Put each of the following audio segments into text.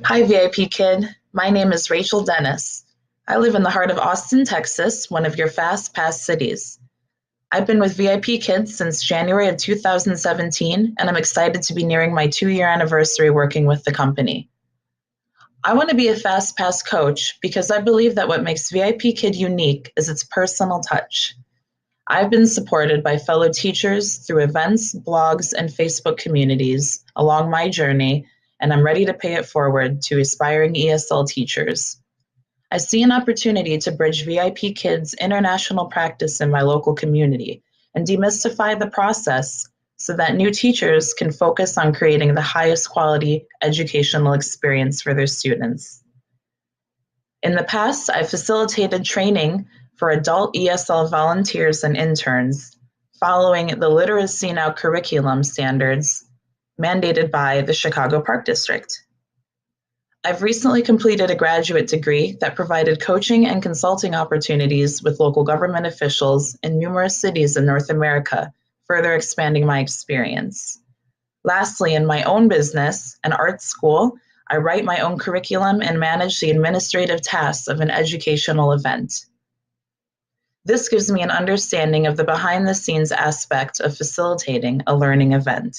Hi, VIP Kid. My name is Rachel Dennis. I live in the heart of Austin, Texas, one of your fast pass cities. I've been with VIP Kids since January of 2017, and I'm excited to be nearing my 2-year anniversary working with the company. I want to be a fast pass coach because I believe that what makes VIP Kid unique is its personal touch. I've been supported by fellow teachers through events, blogs, and Facebook communities along my journey, and I'm ready to pay it forward to aspiring ESL teachers. I see an opportunity to bridge VIP Kids' international practice in my local community and demystify the process so that new teachers can focus on creating the highest quality educational experience for their students. In the past, I've facilitated training for adult ESL volunteers and interns, following the Literacy Now curriculum standards mandated by the Chicago Park District. I've recently completed a graduate degree that provided coaching and consulting opportunities with local government officials in numerous cities in North America, further expanding my experience. Lastly, in my own business, an art school, I write my own curriculum and manage the administrative tasks of an educational event. This gives me an understanding of the behind-the-scenes aspect of facilitating a learning event.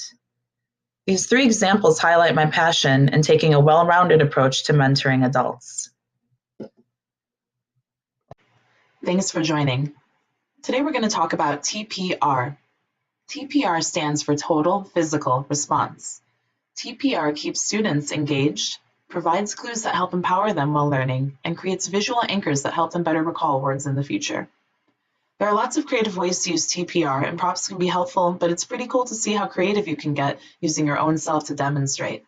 These 3 examples highlight my passion in taking a well-rounded approach to mentoring adults. Thanks for joining. Today we're going to talk about TPR. TPR stands for Total Physical Response. TPR keeps students engaged, provides clues that help empower them while learning, and creates visual anchors that help them better recall words in the future. There are lots of creative ways to use TPR, and props can be helpful, but it's pretty cool to see how creative you can get using your own self to demonstrate.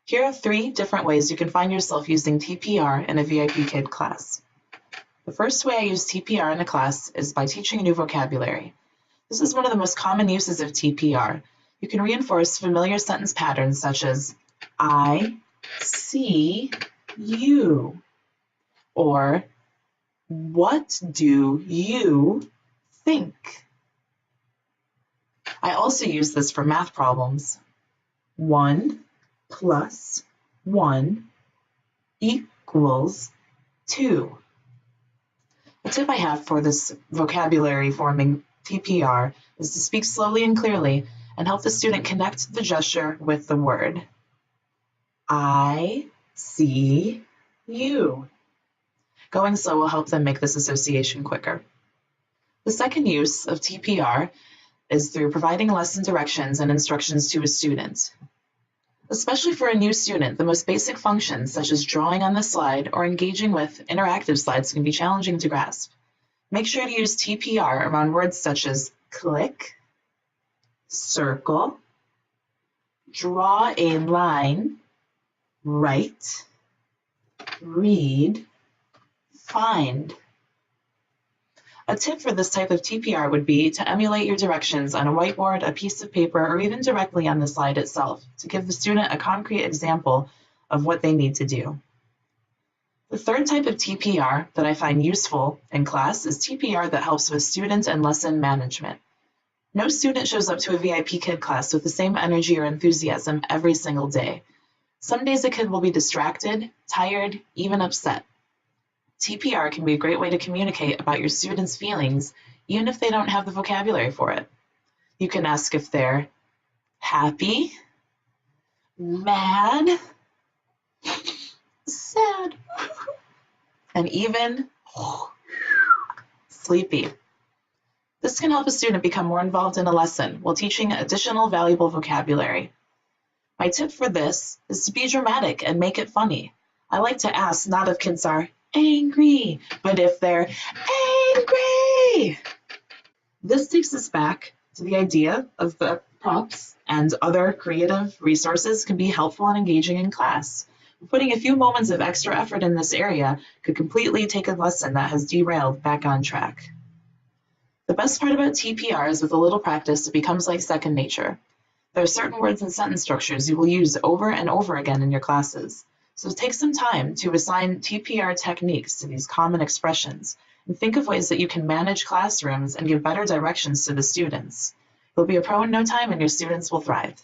Here are 3 different ways you can find yourself using TPR in a VIP Kid class. The first way I use TPR in a class is by teaching a new vocabulary. This is one of the most common uses of TPR. You can reinforce familiar sentence patterns such as, I see you, or what do you think? I also use this for math problems. 1 plus 1 equals 2. The tip I have for this vocabulary forming TPR is to speak slowly and clearly and help the student connect the gesture with the word. I see you. Going slow will help them make this association quicker. The second use of TPR is through providing lesson directions and instructions to a student. Especially for a new student, the most basic functions such as drawing on the slide or engaging with interactive slides can be challenging to grasp. Make sure to use TPR around words such as click, circle, draw a line, write, read, find. A tip for this type of TPR would be to emulate your directions on a whiteboard, a piece of paper, or even directly on the slide itself to give the student a concrete example of what they need to do. The third type of TPR that I find useful in class is TPR that helps with student and lesson management. No student shows up to a VIP Kid class with the same energy or enthusiasm every single day. Some days a kid will be distracted, tired, even upset. TPR can be a great way to communicate about your students' feelings, even if they don't have the vocabulary for it. You can ask if they're happy, mad, sad, and even sleepy. This can help a student become more involved in a lesson while teaching additional valuable vocabulary. My tip for this is to be dramatic and make it funny. I like to ask not if kids are angry, but if they're angry. This takes us back to the idea of the props and other creative resources can be helpful and engaging in class. Putting a few moments of extra effort in this area could completely take a lesson that has derailed back on track. The best part about TPR is with a little practice, it becomes like second nature. There are certain words and sentence structures you will use over and over again in your classes. So take some time to assign TPR techniques to these common expressions and think of ways that you can manage classrooms and give better directions to the students. You'll be a pro in no time and your students will thrive.